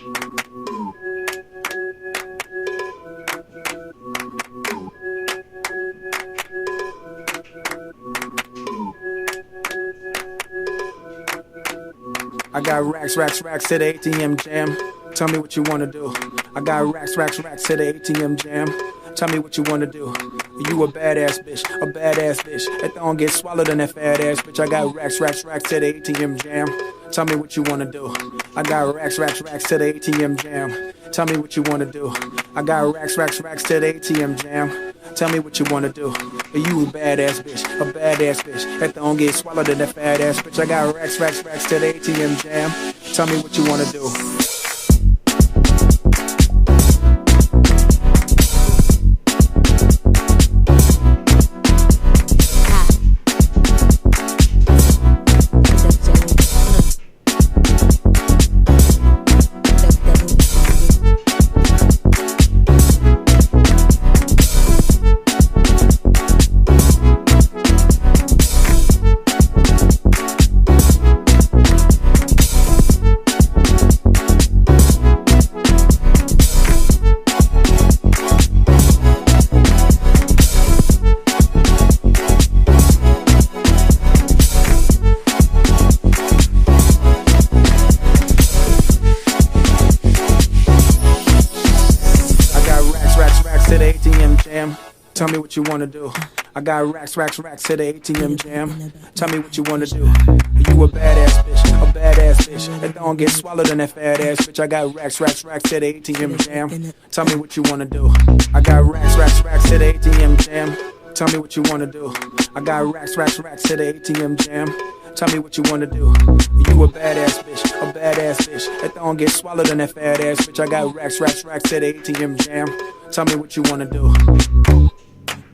I got racks to the ATM jam. Tell me what you wanna do. I got racks to the ATM jam. Tell me what you wanna do. You a badass bitch. That don't get swallowed in that fat ass bitch. I got racks to the ATM jam. Tell me what you wanna do. I got racks to the ATM jam. Tell me what you wanna do. I got racks to the ATM jam. Tell me what you wanna do. You a badass bitch. That don't get swallowed in that fat ass bitch. I got racks to the ATM jam. Tell me what you wanna do. Tell me what you wanna do. I got racks to the ATM jam. Tell me what you wanna do. You a badass bitch. That don't get swallowed in that fat ass bitch. I got racks to the ATM jam. Tell me what you wanna do. I got racks to the ATM jam. Tell me what you wanna do. I got racks to the ATM jam. Tell me what you wanna do. You a badass bitch. That don't get swallowed in that fat ass bitch. I got racks to the ATM jam. Tell me what you wanna do.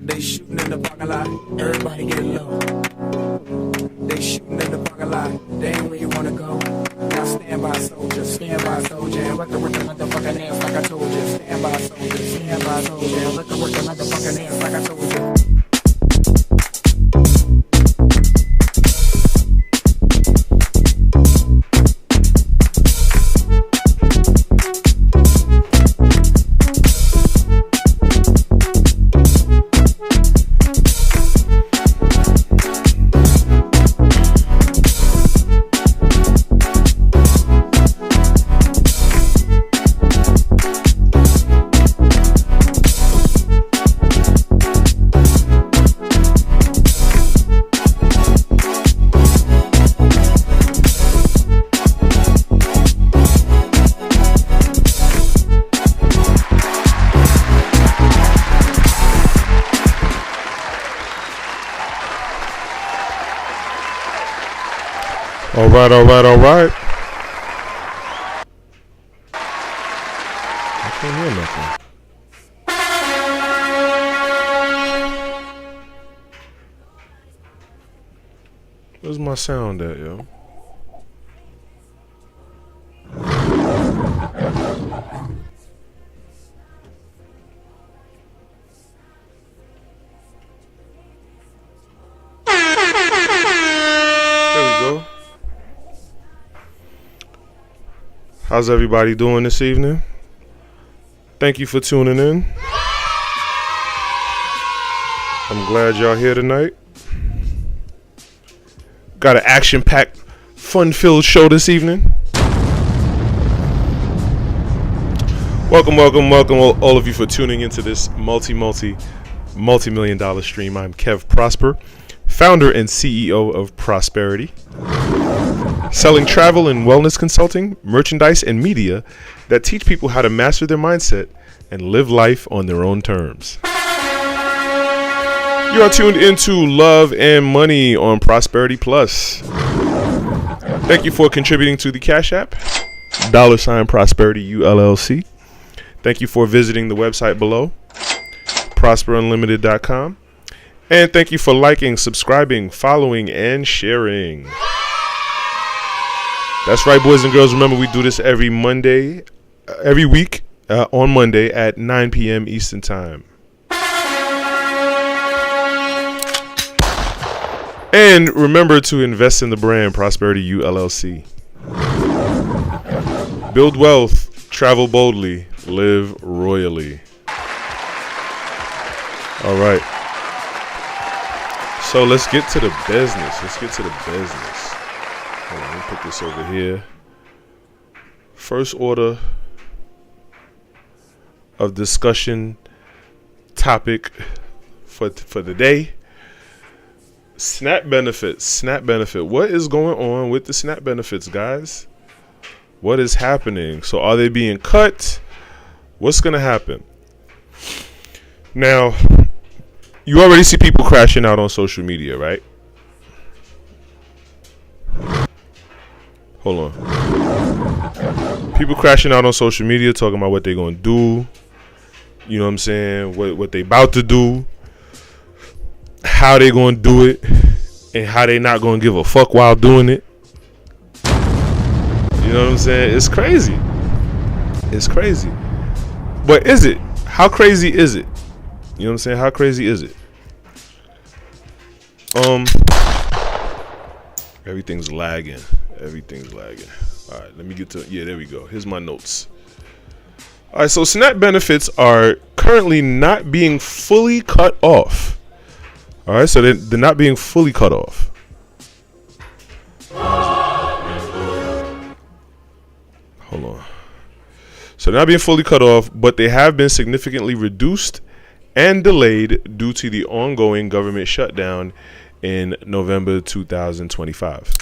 They shooting in the parking lot, everybody get low. They shooting in the parking lot, they ain't where you wanna go. Now stand by soldier, and let the work the motherfucking ass like I told you. Stand by soldier, and let the work the motherfucking ass like I told you. All right. I can't hear nothing. Where's my sound at, yo? How's everybody doing this evening? Thank you for tuning in. I'm glad y'all here tonight. Got an action-packed, fun-filled show this evening. Welcome all of you for tuning into this multi-million-dollar stream. I'm Kev Prosper, founder and CEO of Prosperity. Selling travel and wellness consulting, merchandise, and media that teach people how to master their mindset and live life on their own terms. You are tuned into Love and Money on Prosperity Plus. Thank you for contributing to the Cash App, $Prosperity ULLC. Thank you for visiting the website below, prosperunlimited.com. And thank you for liking, subscribing, following, and sharing. That's right, boys and girls. Remember, we do this every week on Monday at 9 p.m. Eastern Time. And remember to invest in the brand Prosperity ULLC. Build wealth travel boldly, live royally. All right. So let's get to the business. Hold on, let me put this over here. First order of discussion topic for the day. SNAP benefits. What is going on with the SNAP benefits, guys? What is happening? So are they being cut? What's going to happen? Now, you already see people crashing out on social media, right? Hold on. People crashing out on social media talking about what they're going to do. You know what I'm saying? What they about to do. How they going to do it. And how they not going to give a fuck while doing it. You know what I'm saying? It's crazy. But is it? How crazy is it? You know what I'm saying? How crazy is it? Everything's lagging. All right, let me get to, there we go. Here's my notes. All right, so SNAP benefits are currently not being fully cut off. All right, so they're not being fully cut off. Hold on. So they're not being fully cut off, but they have been significantly reduced and delayed due to the ongoing government shutdown in November 2025.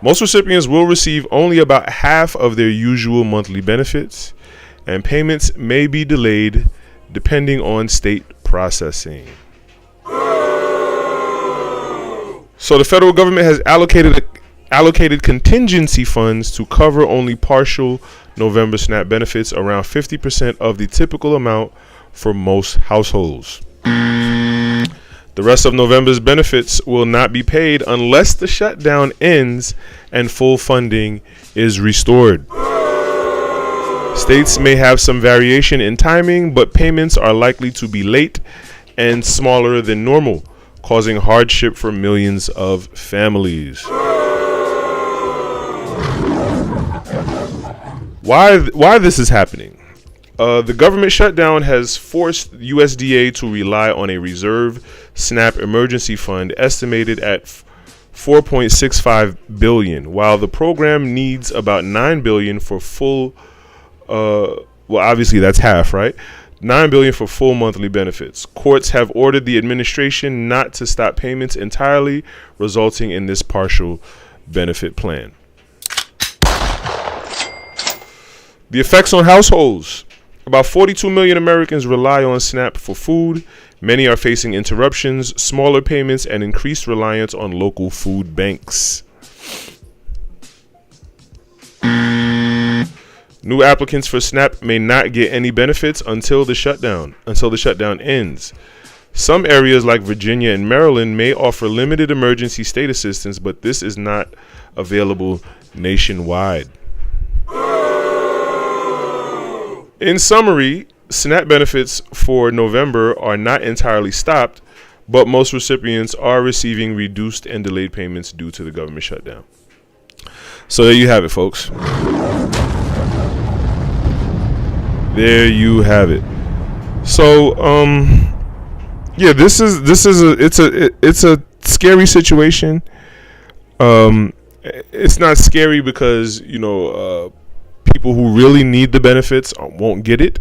Most recipients will receive only about half of their usual monthly benefits, and payments may be delayed depending on state processing. So the federal government has allocated contingency funds to cover only partial November SNAP benefits, around 50% of the typical amount for most households. The rest of November's benefits will not be paid unless the shutdown ends and full funding is restored. States may have some variation in timing, but payments are likely to be late and smaller than normal, causing hardship for millions of families. Why this is happening? The government shutdown has forced USDA to rely on a reserve SNAP emergency fund estimated at $4.65 billion, while the program needs about $9 billion for full. Well, obviously that's half, right? $9 billion for full monthly benefits. Courts have ordered the administration not to stop payments entirely, resulting in this partial benefit plan. The effects on households. About 42 million Americans rely on SNAP for food. Many are facing interruptions, smaller payments, and increased reliance on local food banks. New applicants for SNAP may not get any benefits until the shutdown ends. Some areas like Virginia and Maryland may offer limited emergency state assistance, but this is not available nationwide. In summary, SNAP benefits for November are not entirely stopped, but most recipients are receiving reduced and delayed payments due to the government shutdown. So there you have it, folks. There you have it. So, it's a scary situation. It's not scary because people who really need the benefits won't get it.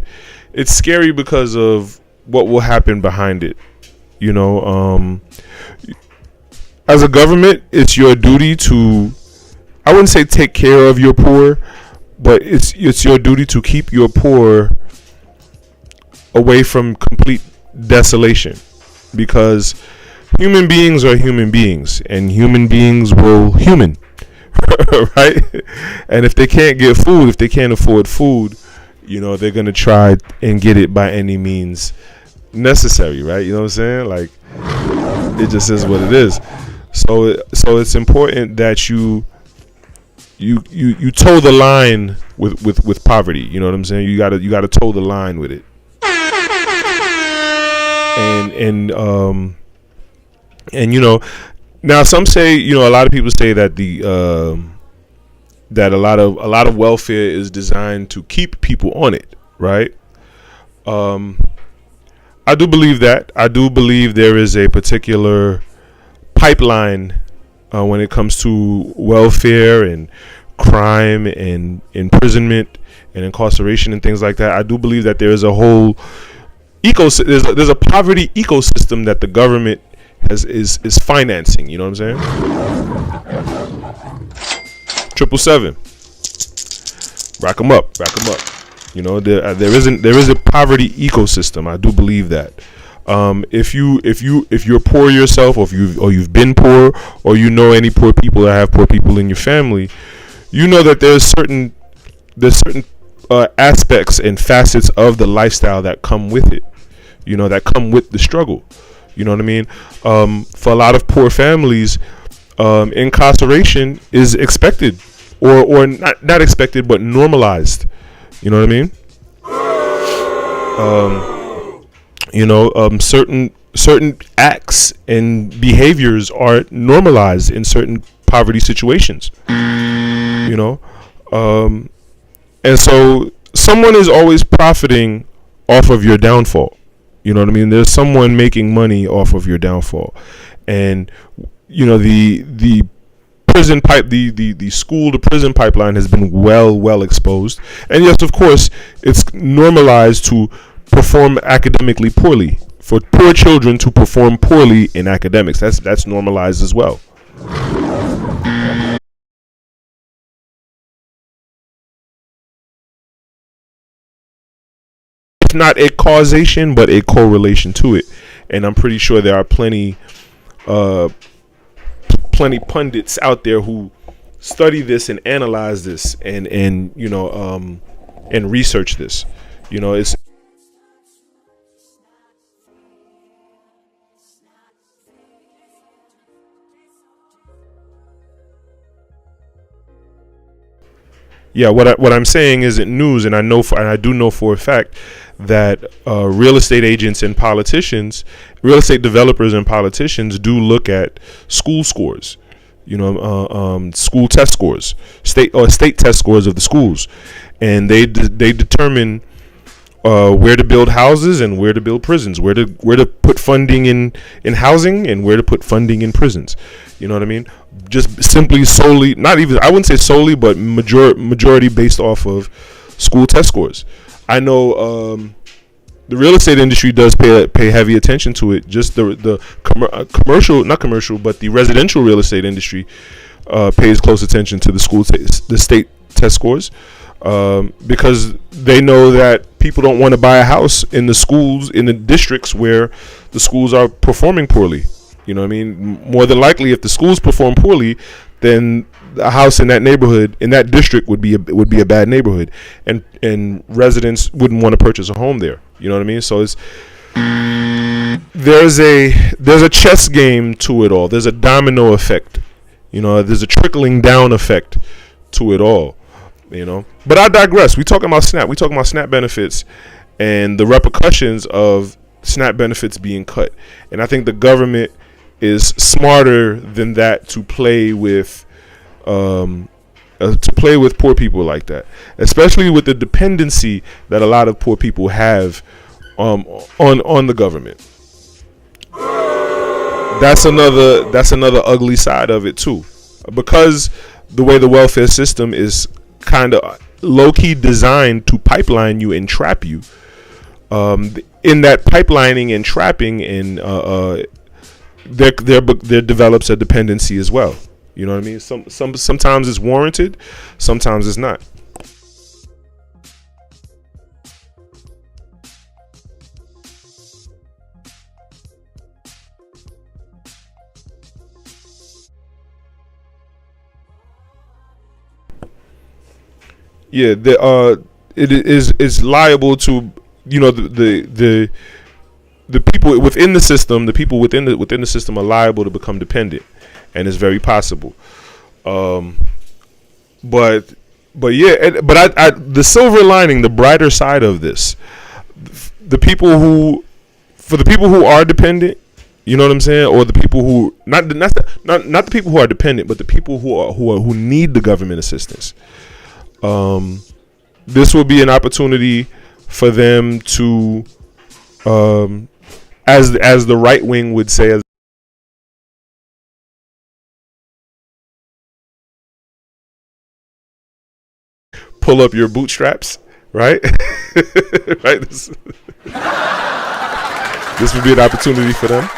It's scary because of what will happen behind it. As a government, it's your duty to, I wouldn't say take care of your poor, but it's your duty to keep your poor away from complete desolation, because human beings are human beings, and human beings will human. Right? And if they can't get food, if they can't afford food, they're gonna try and get it by any means necessary, right? You know what I'm saying? Like, it just is what it is. So it's important that you toe the line with poverty. You know what I'm saying? You gotta toe the line with it. And now some say, a lot of people say that the that a lot of welfare is designed to keep people on it, right? I do believe that. I do believe there is a particular pipeline when it comes to welfare and crime and imprisonment and incarceration and things like that. I do believe that there is a whole there's a poverty ecosystem that the government is financing. You know what I'm saying? 777. Rack 'em up. You know, there is a poverty ecosystem. I do believe that. If you're poor yourself, or you've been poor, or you know any poor people that have poor people in your family, you know that there's certain aspects and facets of the lifestyle that come with it. You know, that come with the struggle. You know what I mean? For a lot of poor families, incarceration is expected, or not expected, but normalized. You know what I mean? Certain acts and behaviors are normalized in certain poverty situations. You know, and so someone is always profiting off of your downfall. You know what I mean? There's someone making money off of your downfall, and you know the prison pipe, the school to prison pipeline has been well exposed, and yes, of course, it's normalized to perform academically poorly, for poor children to perform poorly in academics. That's normalized as well. It's not a causation, but a correlation to it, and I'm pretty sure there are plenty pundits out there who study this and analyze this and you know and research this. You know, it's yeah. What I'm saying isn't news, and I do know for a fact that real estate agents and politicians, real estate developers and politicians do look at school scores. You know, school test scores, state test scores of the schools, and they determine where to build houses and where to build prisons, where to put funding in housing and where to put funding in prisons. You know what I mean? Just simply solely, not even, I wouldn't say solely, but majority based off of school test scores. I know the real estate industry does pay heavy attention to it. Just the commercial, not commercial, but the residential real estate industry pays close attention to the state test scores, because they know that people don't want to buy a house in the schools, in the districts where the schools are performing poorly. You know what I mean? More than likely, if the schools perform poorly, then a house in that neighborhood, in that district, would be a bad neighborhood, and residents wouldn't want to purchase a home there. You know what I mean? So there's a chess game to it all. There's a domino effect. You know, there's a trickling down effect to it all. You know, but I digress. We talking about SNAP. We talking about SNAP benefits and the repercussions of SNAP benefits being cut. And I think the government is smarter than that to play with poor people like that, especially with the dependency that a lot of poor people have on the government. That's another ugly side of it too, because the way the welfare system is kind of low-key designed to pipeline you and trap you. In that pipelining and trapping, and there develops a dependency as well. You know what I mean? Sometimes it's warranted, sometimes it's not. Yeah, it is liable to, you know, the people within the system, the people within the system are liable to become dependent, and it's very possible. But yeah, but I the silver lining, the brighter side of this, for the people who are dependent, You know what I'm saying? Or the people who not the people who are dependent, but the people who need the government assistance. This will be an opportunity for them to, as the right wing would say, pull up your bootstraps, right? Right. This would be an opportunity for them.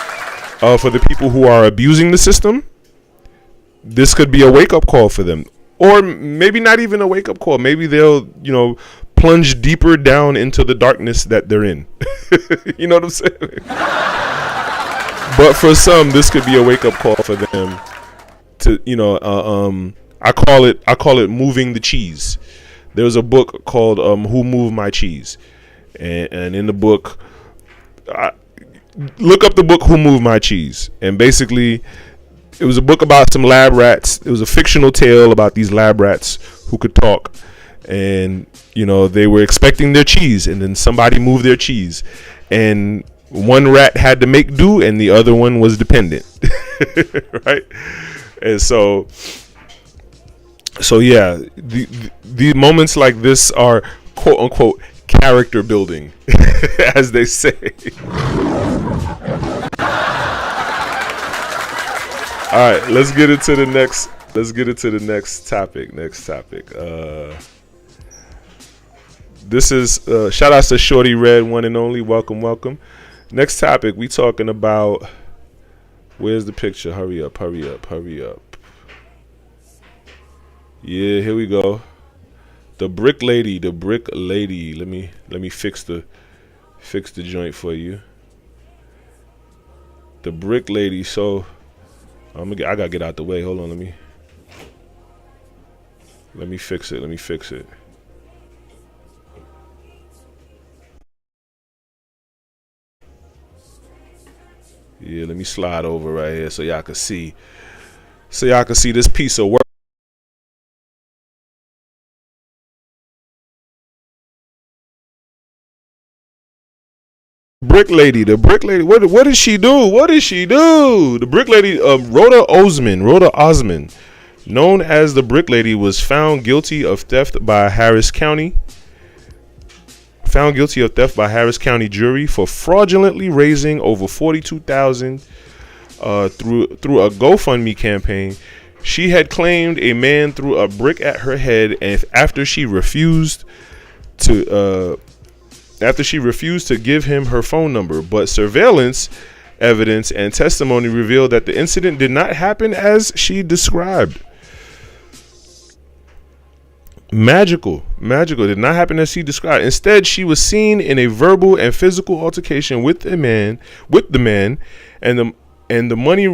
For the people who are abusing the system, this could be a wake-up call for them. Or maybe not even a wake-up call. Maybe they'll, plunge deeper down into the darkness that they're in. You know what I'm saying? But for some, this could be a wake-up call for them to, I call it moving the cheese. There's a book called Who Moved My Cheese? And in the book, look up the book Who Moved My Cheese. And basically, it was a book about some lab rats. It was a fictional tale about these lab rats who could talk. And, they were expecting their cheese. And then somebody moved their cheese. And one rat had to make do and the other one was dependent. Right? And so yeah, the moments like this are quote unquote character building, as they say. All right, let's get into the next topic. This is shout outs to Shorty Red, one and only. Welcome. Next topic, we talking about. Where's the picture? Hurry up. Yeah, here we go. The brick lady. Let me fix the joint for you. The brick lady. So I gotta get out the way. Hold on, let me fix it. Yeah, let me slide over right here so y'all can see. This piece of work. The brick lady. What does she do? The brick lady, Roda Osman, known as the brick lady, was found guilty of theft by Harris County jury for fraudulently raising over $42,000 through a GoFundMe campaign. She had claimed a man threw a brick at her head, and after she refused to give him her phone number, but surveillance evidence and testimony revealed that the incident did not happen as she described. Magical did not happen as she described. Instead, she was seen in a verbal and physical altercation with the man, and the money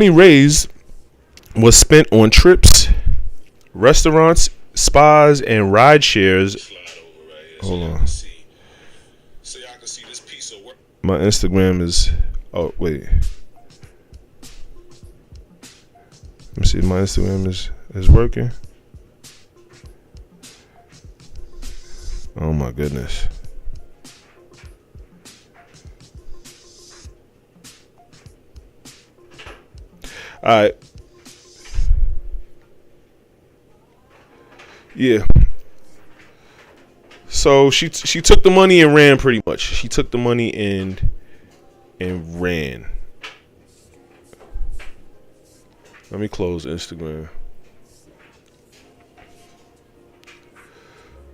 raised was spent on trips, restaurants, spas, and ride shares. Hold on. So y'all can see this piece of work. My Instagram is. Oh wait. Let me see. My Instagram is working. Oh my goodness. All right. Yeah. So she took the money and ran pretty much. She took the money and ran. Let me close Instagram.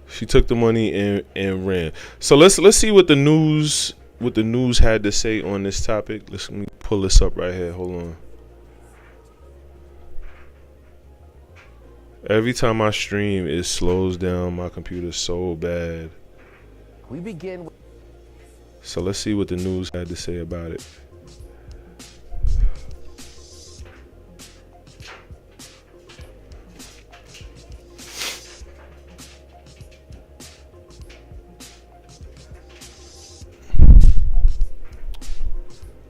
She took the money and ran. So let's see what the news had to say on this topic. Let me pull this up right here. Hold on. Every time I stream, it slows down my computer so bad. We begin. So let's see what the news had to say about it.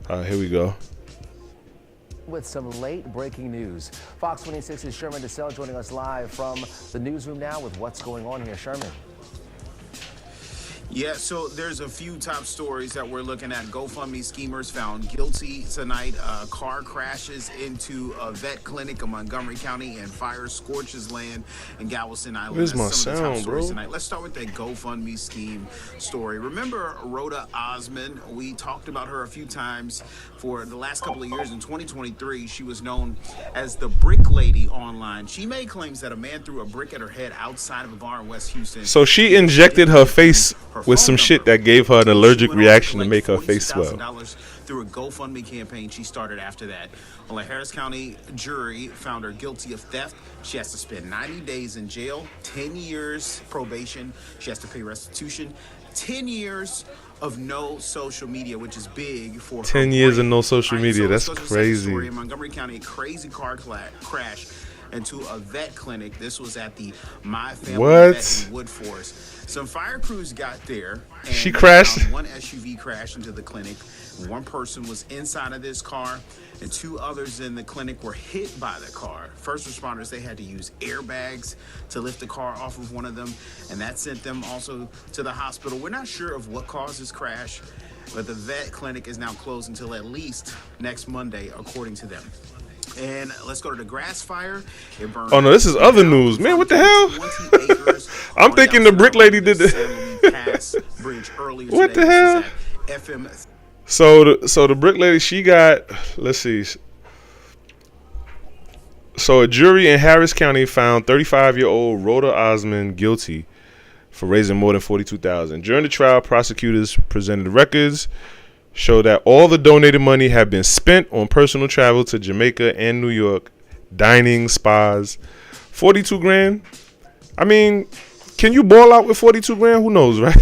All right, here we go. With some late breaking news. Fox 26's Sherman DeSalle joining us live from the newsroom now with what's going on here. Sherman. Yeah, so there's a few top stories that we're looking at. GoFundMe schemers found guilty tonight. Car crashes into a vet clinic in Montgomery County and fire scorches land in Galveston Island. Where's That's my some of the top sound, stories bro? tonight. Let's start with the GoFundMe scheme story. Remember Rhoda Osman? We talked about her a few times for the last couple of years. In 2023, she was known as the Brick Lady online. She made claims that a man threw a brick at her head outside of a bar in West Houston. So she injected her face with some shit that gave her an allergic reaction to make her face swell. Through a GoFundMe campaign she started after that. Well, a Harris County jury found her guilty of theft. She has to spend 90 days in jail, 10 years probation. She has to pay restitution, 10 years of no social media, which is big for 10 years of no social media. That's crazy. In Montgomery County, a crazy car crash into a vet clinic. This was at the My Family Vet in Wood Forest. Some fire crews got there. And she crashed. One SUV crashed into the clinic. One person was inside of this car, and two others in the clinic were hit by the car. First responders, they had to use airbags to lift the car off of one of them, and that sent them also to the hospital. We're not sure of what caused this crash, but the vet clinic is now closed until at least next Monday, according to them. And let's go to the grass fire. It burned. Oh no, this is other news, man. What the hell? I'm thinking the Brick Lady did this. What the hell? So the Brick Lady, she got. Let's see. So a jury in Harris County found 35-year-old Rhoda Osman guilty for raising more than $42,000. During the trial, prosecutors presented records show that all the donated money had been spent on personal travel to Jamaica and New York, dining, spas. 42 grand. I mean, can you ball out with 42 grand? Who knows, right?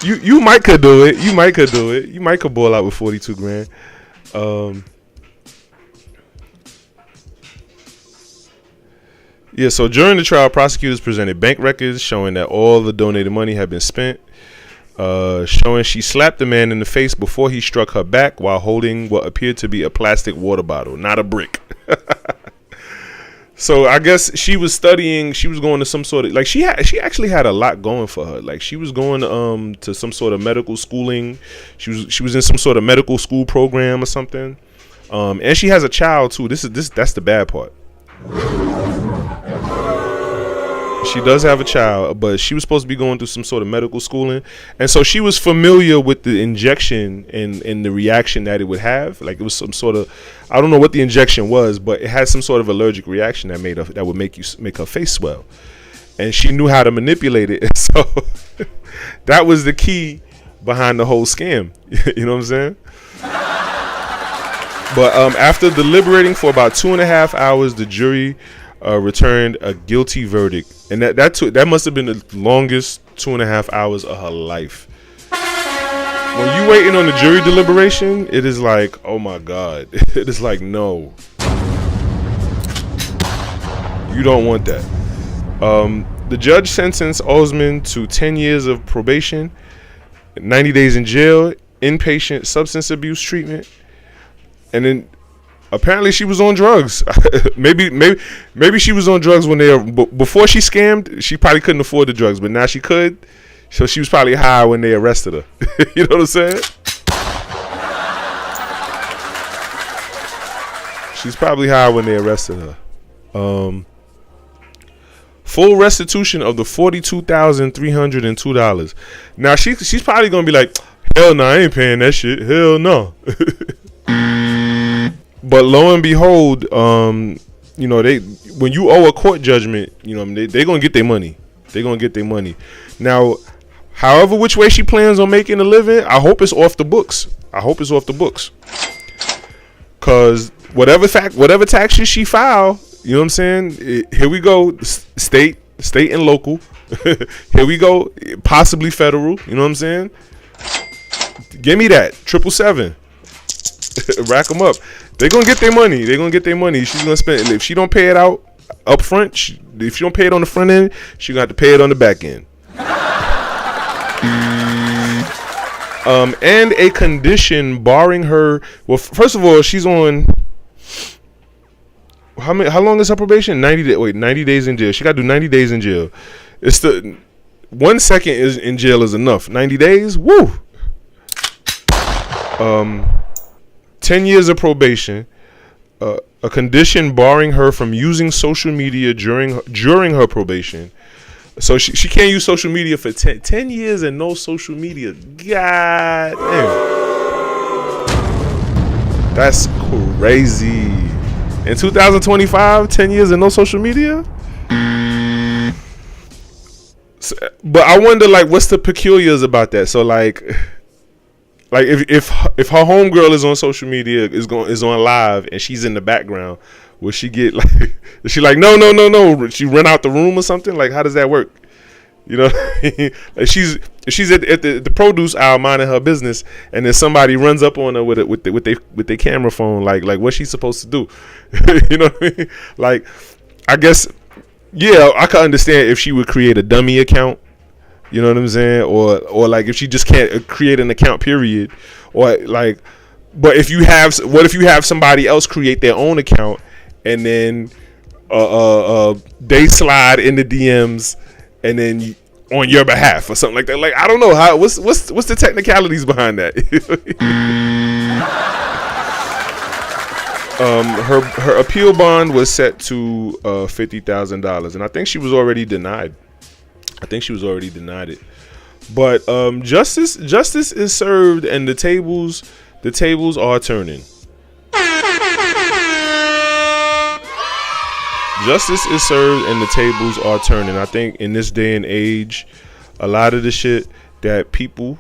You might could do it. You might could do it. You might could ball out with 42 grand. Yeah, so during the trial, prosecutors presented bank records showing that all the donated money had been spent, showing she slapped the man in the face before he struck her back while holding what appeared to be a plastic water bottle, not a brick. So I guess she was studying, she was going to some sort of, like she actually had a lot going for her. Like she was going to some sort of medical schooling. She was in some sort of medical school program or something. And she has a child too. That's the bad part. She does have a child, but she was supposed to be going through some sort of medical schooling, and so she was familiar with the injection and the reaction that it would have. Like it was some sort of, I don't know what the injection was, but it had some sort of allergic reaction that would make her face swell, and she knew how to manipulate it. And so that was the key behind the whole scam. You know what I'm saying? But after deliberating for about 2.5 hours, the jury returned a guilty verdict, and that must have been the longest 2.5 hours of her life. When you waiting on the jury deliberation, it is like, oh my God, it is like, no, you don't want that. The judge sentenced Osman to 10 years of probation, 90 days in jail, inpatient substance abuse treatment, and then apparently she was on drugs. maybe she was on drugs when before she scammed. She probably couldn't afford the drugs, but now she could. So she was probably high when they arrested her. You know what I'm saying? She's probably high when they arrested her. Full restitution of the $42,302. Now she's probably gonna be like, hell no, I ain't paying that shit. Hell no. But lo and behold, when you owe a court judgment, they gonna get their money. They gonna get their money. Now, however which way she plans on making a living, I hope it's off the books. Cause whatever taxes she file, you know what I'm saying? Here we go, state and local. Here we go, possibly federal. You know what I'm saying? Give me that 777. Rack them up. They're gonna get their money. She's gonna spend. If she don't pay it out up front, if she don't pay it on the front end, she gonna have to pay it on the back end. And a condition barring her. Well, first of all, she's on How long is her probation? 90 days in jail. She got to do 90 days in jail. It's the 1 second is in jail is enough. 90 days, woo. 10 years of probation. A condition barring her from using social media during her probation. So she can't use social media for 10 years and no social media. God damn. That's crazy. In 2025, 10 years and no social media? So, but I wonder, like, what's the peculiars about that? So, like if her homegirl is on social media, is on live, and she's in the background, will she get like? Is she like no? She run out the room or something? Like, how does that work? You know, like she's at the produce aisle minding her business, and then somebody runs up on her with their camera phone. Like what's she supposed to do? You know what I mean? Like, I guess, yeah, I could understand if she would create a dummy account. You know what I'm saying? Or like if she just can't create an account, period. Or like, but if you have somebody else create their own account, and then they slide in the DMs, and then on your behalf or something like that. Like, I don't know how. What's the technicalities behind that? Her appeal bond was set to $50,000, and I think she was already denied. It. But justice is served, and the tables are turning. Justice is served and the tables are turning. I think in this day and age, a lot of the shit that people,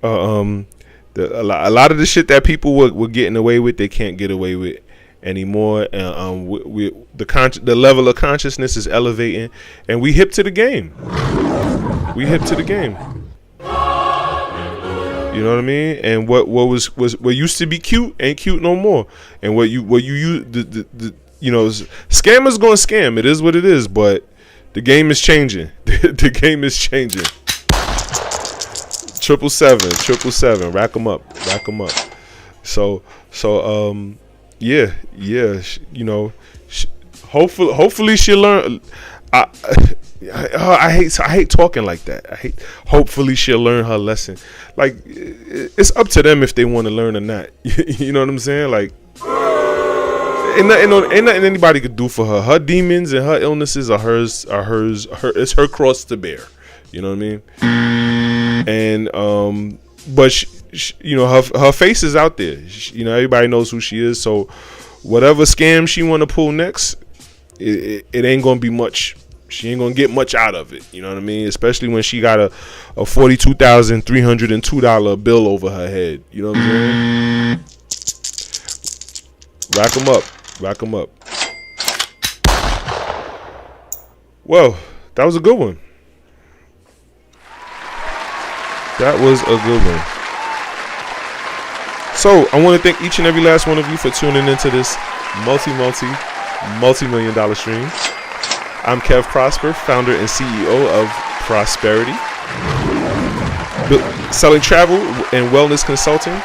a lot of the shit that people were getting away with, they can't get away with anymore. The level of consciousness is elevating, and we hip to the game. You know what I mean? And what used to be cute ain't cute no more. And what you use the you know, scammers gonna scam. It is what it is, but the game is changing. The game is changing. 777, rack them up. So yeah. You know, hopefully she'll learn. I hate talking like that. Hopefully she'll learn her lesson. Like, it's up to them if they want to learn or not. You know what I'm saying? Like, ain't nothing anybody could do for her. Her demons and her illnesses are hers. It's her cross to bear. You know what I mean? And but she, you know, her face is out there. You know, everybody knows who she is. So whatever scam she want to pull next, it ain't gonna be much. She ain't gonna get much out of it. You know what I mean? Especially when she got a $42,302 bill over her head. You know what I'm saying? Rack them up. Well, that was a good one. So I want to thank each and every last one of you for tuning into this multi-million-dollar stream. I'm Kev Prosper, founder and CEO of Prosperity, selling travel and wellness consulting,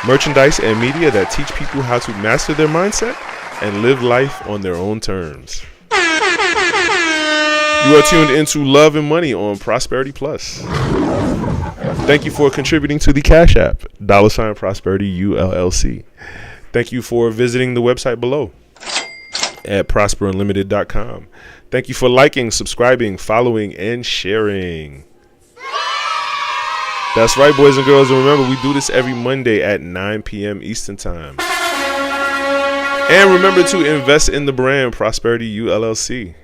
merchandise and media that teach people how to master their mindset and live life on their own terms. You are tuned into Love and Money on Prosperity Plus. Thank you for contributing to the Cash App, $Prosperity ULLC. Thank you for visiting the website below at prosperunlimited.com. Thank you for liking, subscribing, following, and sharing. That's right, boys and girls. And remember, we do this every Monday at 9 p.m. Eastern Time. And remember to invest in the brand Prosperity ULLC.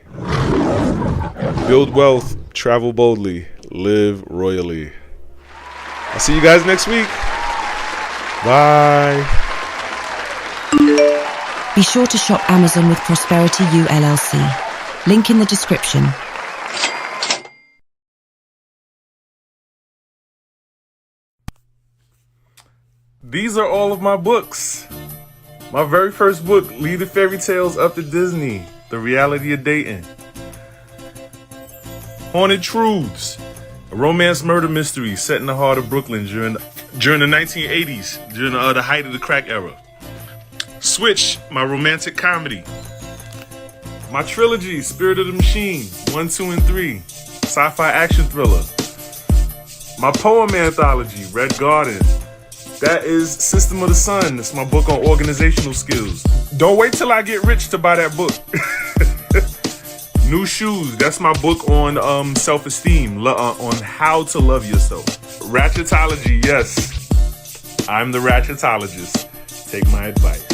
Build wealth, travel boldly, live royally. I'll see you guys next week. Bye. Be sure to shop Amazon with Prosperity ULLC. Link in the description. These are all of my books. My very first book, Lead the Fairy Tales Up to Disney, The Reality of Dating. Haunted Truths, a romance murder mystery set in the heart of Brooklyn during the 1980s, during the height of the crack era. Switch, my romantic comedy, My trilogy, Spirit of the Machine, 1, 2, and 3, sci-fi action thriller. My poem anthology, Red Garden. That is System of the Sun. That's my book on organizational skills. Don't wait till I get rich to buy that book. New Shoes. That's my book on self-esteem, on how to love yourself. Ratchetology. Yes, I'm the Ratchetologist. Take my advice.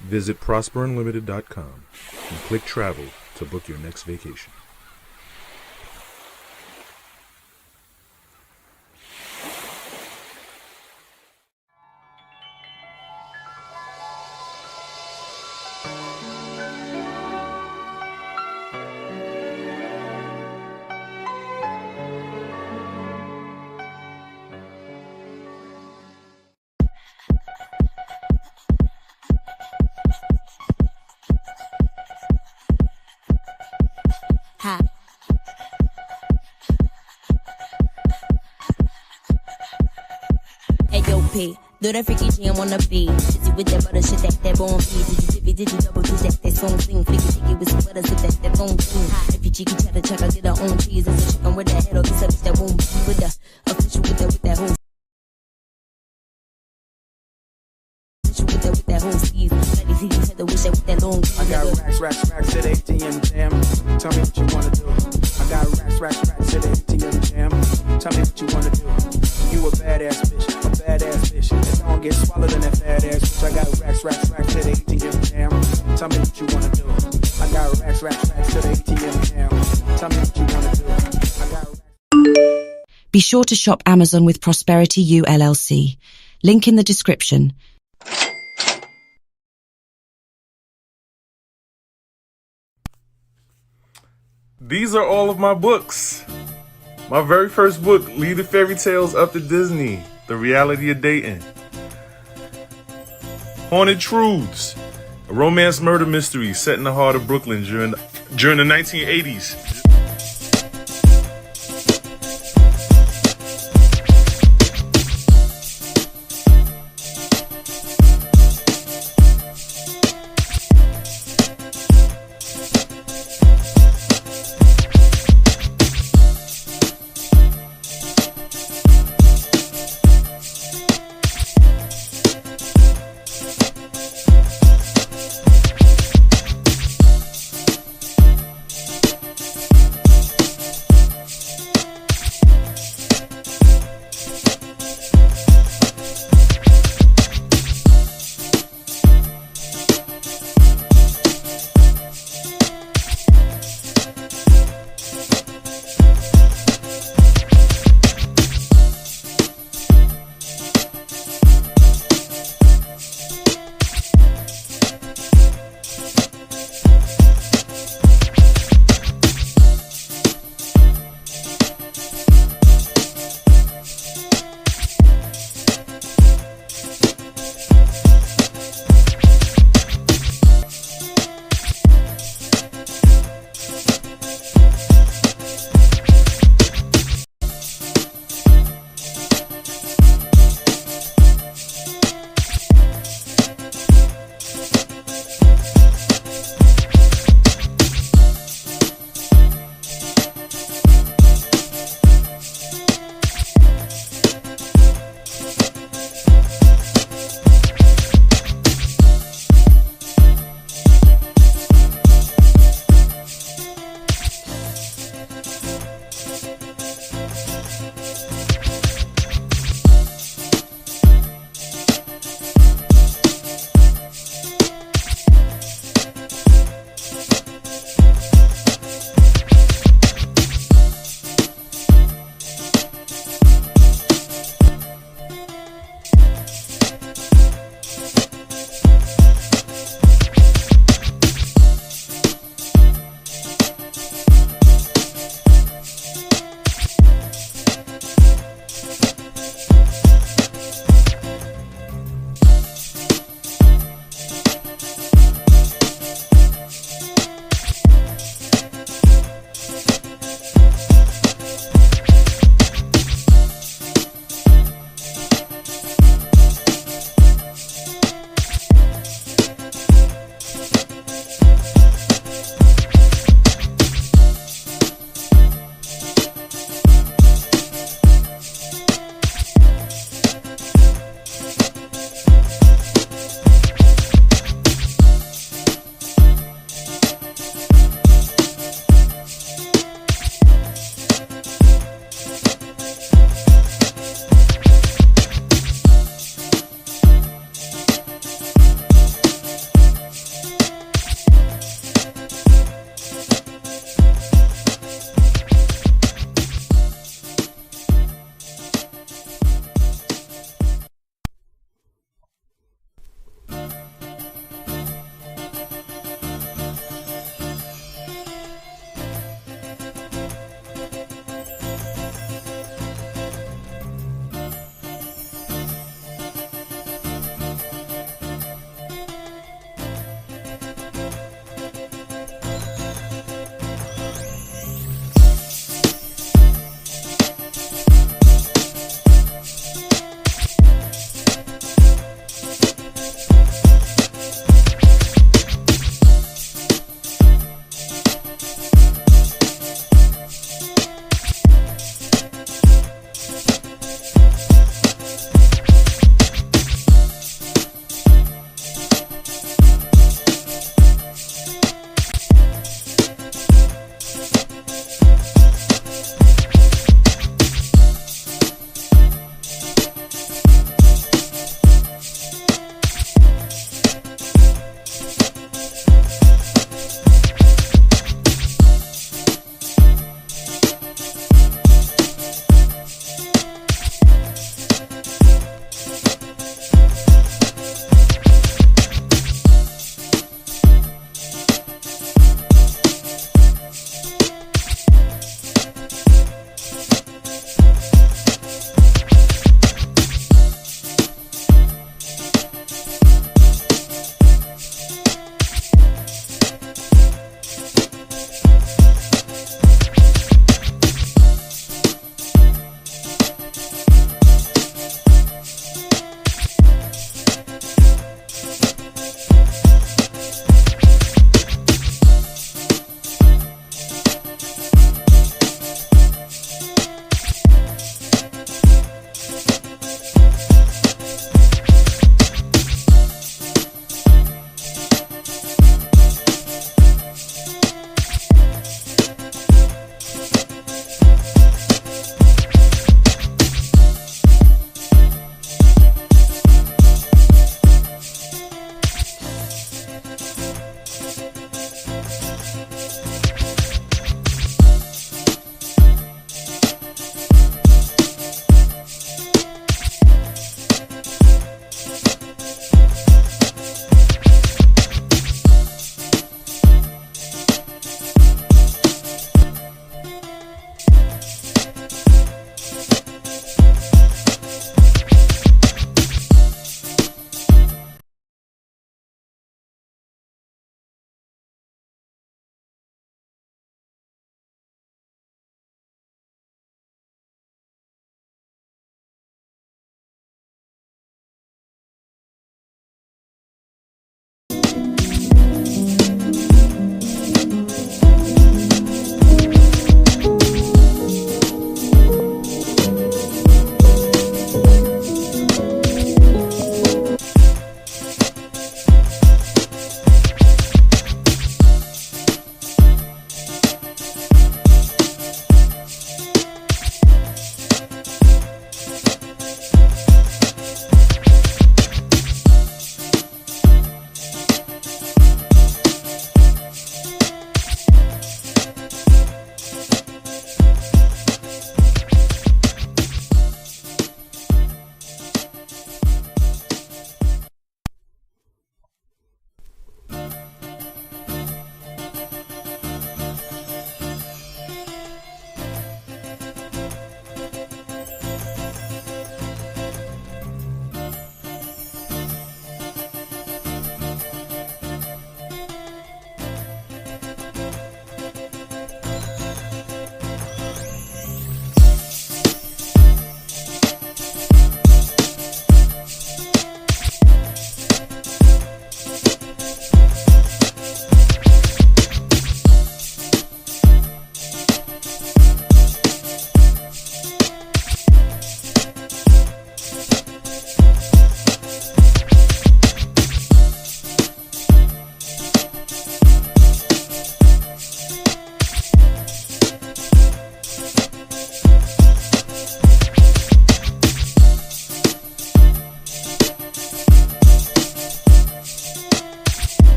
Visit prosperunlimited.com and click travel to book your next vacation. Ha. Hey yo, P, do that freaky jam on the beat. Dizzy with that butter shit, that bone feed. Did you double do that song sing? Flicky chicky with some butter, so that bone sing. If you cheeky cheddar check, I get her own cheese. It's a chicken with that head, or this bitch that won't be with the official with that whole. With that whole sleeve. Let me see you had to wish that with that long. I got racks at ATM jam. Tell me what you wanna do. I got racks at ATM jam. Tell me what you wanna do. You a badass bitch. It don't get swallowed in that fat ass bitch. I got racks at ATM jam. Tell me what you wanna do. I got racks at ATM jam. Tell me what you wanna do. I got. Be sure to shop Amazon with Prosperity U LLC. Link in the description. These are all of my books. My very first book, Lead the Fairy Tales Up to Disney, The Reality of Dating. Haunted Truths, a romance murder mystery set in the heart of Brooklyn during the 1980s.